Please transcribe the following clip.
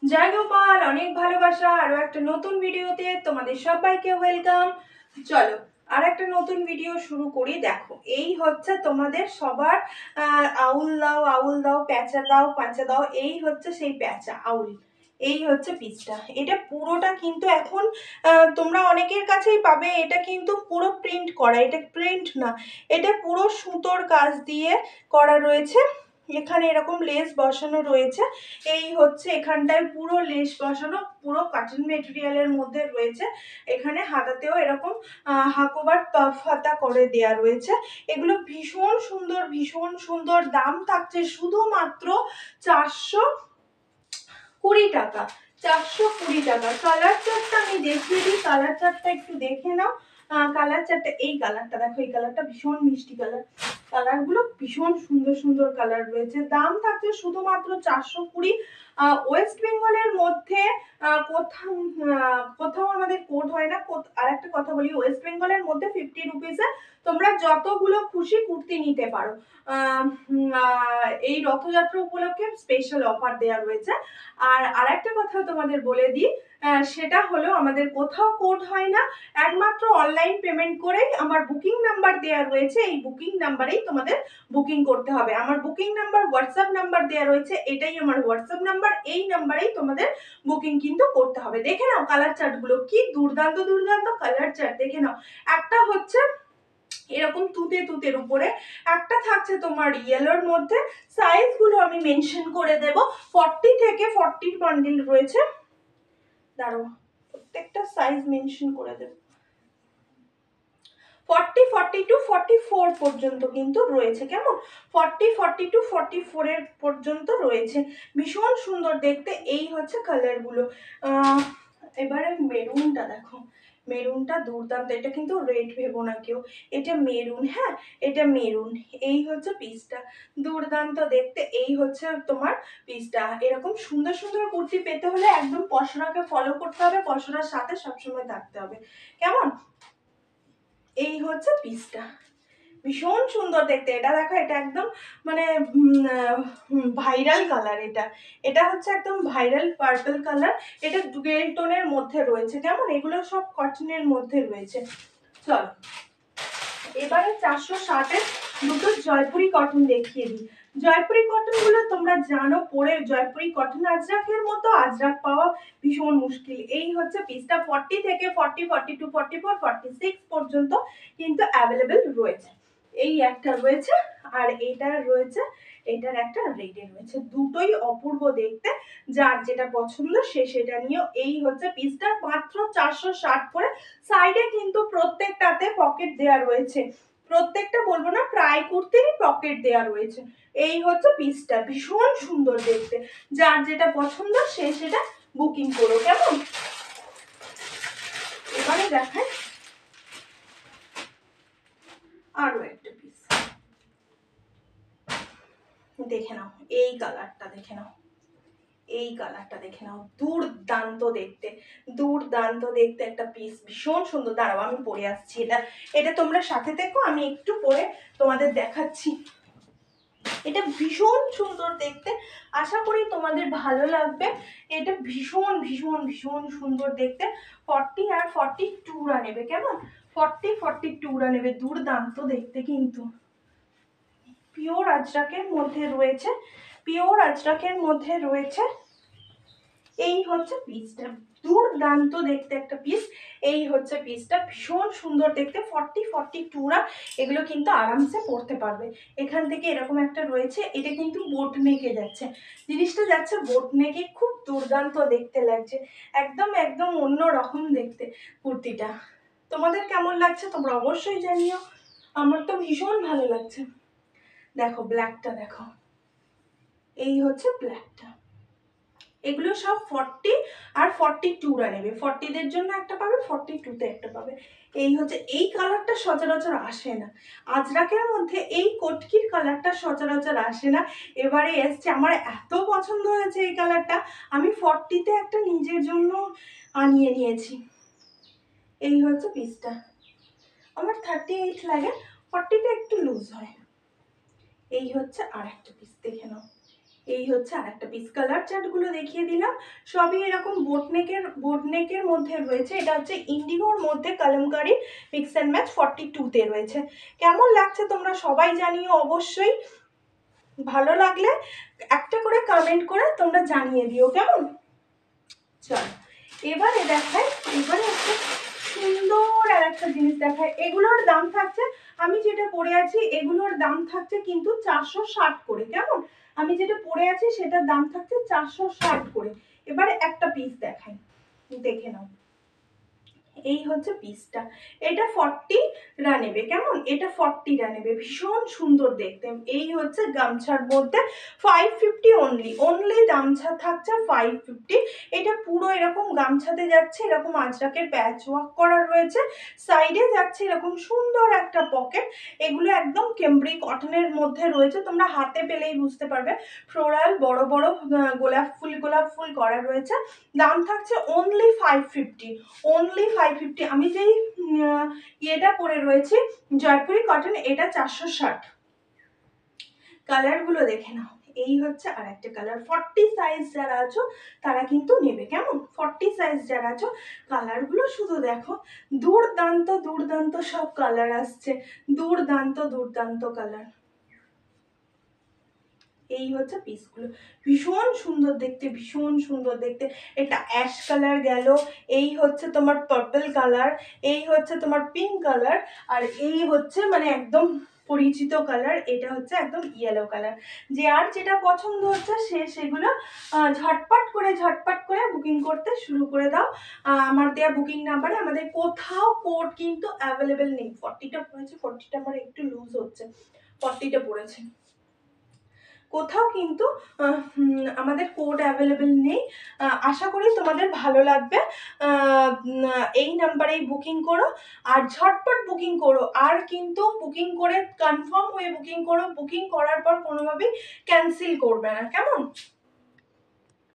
জয় গোপাল, অনেক ভালোবাসা। আরো একটা নতুন ভিডিওতে তোমাদের সবাইকে ওয়েলকাম। চলো আর একটা নতুন ভিডিও শুরু করি। দেখো, এই হচ্ছে তোমাদের সবার আউল দাও, আউল দাও, প্যাঁচা দাও, পাঁচা দাও, এই হচ্ছে সেই প্যাঁচা আউল। এই হচ্ছে পিসটা। এটা পুরোটা কিন্তু এখন তোমরা অনেকের কাছেই পাবে। এটা কিন্তু পুরো প্রিন্ট করা, এটা প্রিন্ট না, এটা পুরো সুতোর কাজ দিয়ে করা রয়েছে। এখানে এরকম লেস বসানো রয়েছে। এই হচ্ছে এখানটায় পুরো লেস বসানো, পুরো কটন মেটেরিয়ালের মধ্যে রয়েছে। এখানে হাতাতেও এরকম হাকোবার পাফ হাতা করে দেয়া রয়েছে। এগুলো ভীষণ সুন্দর, ভীষণ সুন্দর। দাম থাকছে শুধুমাত্র 420 টাকা। 420 টাকা। কালার চার্টটা আমি দেখিয়ে দিই, কালার চার্টটা একটু দেখে নাও। কালার চার্টটা, এই কালারটা দেখো, এই কালারটা ভীষণ মিষ্টি কালার। কালারগুলো ভীষণ সুন্দর সুন্দর কালার রয়েছে। দাম থাকছে শুধুমাত্র 420। ওয়েস্ট বেঙ্গলের মধ্যে কোথাও কোথাও আমাদের কোড হয় না। আর একটা কথা বলি, ওয়েস্ট বেঙ্গলের মধ্যে 50 রুপিসে তোমরা যতগুলো খুশি কুর্তি নিতে পারো। এই রথযাত্রা উপলক্ষে স্পেশাল অফার দেওয়া রয়েছে। আর আরেকটা কথা তোমাদের বলে দিই, সেটা হলো আমাদের কোথাও কোড হয় না। একমাত্র অনলাইন পেমেন্ট করেই আমার বুকিং নাম্বার দেওয়া রয়েছে। এই বুকিং নাম্বারেই তোমাদের বুকিং করতে হবে। আমার বুকিং নাম্বার, হোয়াটসঅ্যাপ নাম্বার দেওয়া রয়েছে, এটাই আমার হোয়াটসঅ্যাপ নাম্বার। এই নাম্বারেই তোমাদের বুকিং কিন্তু করতে হবে। দেখে নাও কালার চার্টগুলো, কি দুর্দান্ত দুর্দান্ত কালার চার্ট। দেখে নাও, একটা হচ্ছে এরকম তুতে তুতের উপরে, একটা থাকছে তোমার ইয়েলোর মধ্যে। সাইজ গুলো আমি মেনশন করে দেব। 40 থেকে 40 বান্ডিল রয়েছে। দাঁড়াও, প্রত্যেকটা সাইজ মেনশন করে দেব। 40, 42, 44 পর্যন্ত কিন্তু রয়েছে। কেমন? 40, 42, 44 এর পর্যন্ত রয়েছে। ভীষণ সুন্দর দেখতে। এই হচ্ছে কালারগুলো। এবারে মেরুনটা দেখো, মেরুনটা দুর্দান্ত। এটা কিন্তু রেড ভেবো না কেউ, এটা মেরুন। হ্যাঁ, এটা মেরুন। এই হচ্ছে পিসটা, দুর্দান্ত দেখতে। এই হচ্ছে তোমার পিসটা। এরকম সুন্দর সুন্দর কুর্তি পেতে হলে একদম পসরাকে ফলো করতে হবে, পসরার সাথে সবসময় থাকতে হবে। কেমন? এই হচ্ছে পিসটা, ভীষণ সুন্দর দেখতে। এটা দেখো, এটা একদম মানে ভাইরাল কালার। এটা এটা হচ্ছে একদম ভাইরাল পার্পল কালার। এটা ডুয়েল টোনের মধ্যে রয়েছে। কেমন? এগুলো সব কটনের মধ্যে রয়েছে। চল এবারে 460-এর দুটো জয়পুরি কটন দেখিয়ে দিই। জয়পুরি কটন গুলো তোমরা জানো, পরে জয়পুরি কটন আজরাকের মতো আজরাক পাওয়া ভীষণ মুশকিল। এই হচ্ছে পিসটা। 40 থেকে 40, 42, 44, 46 পর্যন্ত কিন্তু অ্যাভেলেবেল রয়েছে। এই একটা রয়েছে, আর এটা রয়েছে, এটার একটা রেডে রয়েছে। দুটোই অপূর্ব দেখতে। যার যেটা পছন্দ সে সেটা নিও। এই হচ্ছে পিসটা, মাত্র 460 করে। সাইডে কিন্তু প্রত্যেকটাতে পকেট দেয়া রয়েছে। প্রত্যেকটা বলবো না, প্রায় কুর্তিরই পকেট দেয়া রয়েছে। এই হচ্ছে পিসটা, ভীষণ সুন্দর দেখতে। যার যেটা পছন্দ সে সেটা বুকিং করো। কেমন? এবারে দেখায় আরো একটা পিস। দেখে নাও, এই কালারটা দেখে নাও, এই কালারটা দেখে নাও, দুর্দান্ত দেখতে, দুর্দান্ত দেখতে একটা পিস, ভীষণ সুন্দর। দাঁড়াও আমি পরে আসছি। এটা এটা তোমরা সাথে থেকো, আমি একটু পরে তোমাদের দেখাচ্ছি। এটা ভীষণ সুন্দর দেখতে, আশা করি তোমাদের ভালো লাগবে। এটা ভীষণ ভীষণ ভীষণ সুন্দর দেখতে। 40 আর 42 নেবে। কেমন? 40, 42 নেবে। দুর্দান্ত দেখতে কিন্তু। পিওর আজরাকের মধ্যে রয়েছে, পিওর আজরাকের মধ্যে রয়েছে। এই হচ্ছে পিসটা, দুর্দান্ত দেখতে একটা পিস। এই হচ্ছে পিসটা, ভীষণ সুন্দর দেখতে। 40, 42 এগুলো কিন্তু আরামসে পরতে পারবে। এখান থেকে এরকম একটা রয়েছে, এটা কিন্তু বোট নেকে যাচ্ছে। জিনিসটা যাচ্ছে বোট নেকে, খুব দুর্দান্ত দেখতে লাগছে। একদম একদম অন্য রকম দেখতে কুর্তিটা। তোমাদের কেমন লাগছে তোমরা অবশ্যই জানিও। আমার তো ভীষণ ভালো লাগছে। দেখো ব্ল্যাকটা দেখো, এই হচ্ছে ব্ল্যাকটা। এগুলো সব 40 আর 42 নেবে। 40 দের জন্য একটা পাবে, 42 তে একটা পাবে। এই হচ্ছে, এই কালারটা সচরাচর আসে না আজরাকের মধ্যে। এই কটকির কালারটা সচরাচর আসে না, এবারে এসছে। আমার এত পছন্দ হয়েছে এই কালারটা, আমি 40 তে একটা নিজের জন্য আনিয়ে নিয়েছি। এই হচ্ছে পিসটা। আমার 38 লাগে, 40 তে একটু লুজ হয়। এই হচ্ছে আর একটা পিস, দেখে নাও। এই হচ্ছে আর একটা পিস। কালার চার্টগুলো দেখিয়ে দিলাম, সবই এরকম বোটনেকের মধ্যে রয়েছে। এটা হচ্ছে ইন্ডিগোর মধ্যে কালামকারি মিক্স অ্যান্ড ম্যাচ 42-তে রয়েছে। কেমন লাগছে তোমরা সবাই জানিও অবশ্যই। ভালো লাগলে একটা করে কমেন্ট করে তোমরা জানিয়ে দিও কেমন। চল এবারে দেখায়, এবারে একটা সুন্দর আর একটা জিনিস দেখায়। এগুলোর দাম থাকছে, আমি যেটা পরে আছি এগুলোর দাম থাকছে কিন্তু 460 করে। কেমন, আমি যেটা পরে আছি সেটার দাম থাকছে 460 করে। এবারে একটা পিস দেখাই, দেখে নাও। এই হচ্ছে পিসটা, এটা 40 নেবে। কেমন, এটা 40 নেবে, ভীষণ সুন্দর দেখতে। এই হচ্ছে গামছার মধ্যে 550 অনলি গামছা থাকছে 550। এটা পুরো এরকম গামছাতে যাচ্ছে, এরকম আজরাকের প্যাচ ওয়ার্ক করা রয়েছে, সাইডে যাচ্ছে এরকম সুন্দর একটা পকেট। এগুলো একদম কেমব্রি কটনের মধ্যে রয়েছে, তোমরা হাতে পেলেই বুঝতে পারবে। ফ্লোরাল বড় বড় গোলাপ ফুল করা রয়েছে। দাম থাকছে অনলি 550, অনলি 550। আমি যেই ইয়েটা পরে রয়েছি জয়পুরি কটন, এটা 460। কালারগুলো দেখে নাও। এই হচ্ছে আর একটা কালার। 40 সাইজ যারা আছো তারা কিন্তু নেবে। কেমন, 40 সাইজ যারা আছো, কালারগুলো শুধু দেখো, দুর্দান্ত দুর্দান্ত সব কালার আসছে, দুর্দান্ত কালার। এই হচ্ছে পিসগুলো, ভীষণ সুন্দর দেখতে, ভীষণ সুন্দর দেখতে। এটা অ্যাশ কালার গেল, এই হচ্ছে তোমার পার্পল কালার, এই হচ্ছে তোমার পিঙ্ক কালার, আর এই হচ্ছে মানে একদম পরিচিত কালার, এটা হচ্ছে একদম ইয়েলো কালার। যে আর যেটা পছন্দ হচ্ছে সে সেগুলো ঝটপট করে বুকিং করতে শুরু করে দাও। আমার দেওয়া বুকিং নাম্বারে। আমাদের কোথাও কোড কিন্তু অ্যাভেলেবেল নেই। 40টা পড়েছে, 40টা আমার একটু লুজ হচ্ছে, 40টা পড়েছে, কোথাও কিন্তু আমাদের কোড অ্যাভেলেবেল নেই। আশা করি তোমাদের ভালো লাগবে। এই নাম্বারেই বুকিং করো আর ঝটপট বুকিং করো। আর কিন্তু বুকিং করে কনফার্ম হয়ে বুকিং করো, বুকিং করার পর কোনোভাবেই ক্যান্সেল করবে না। কেমন,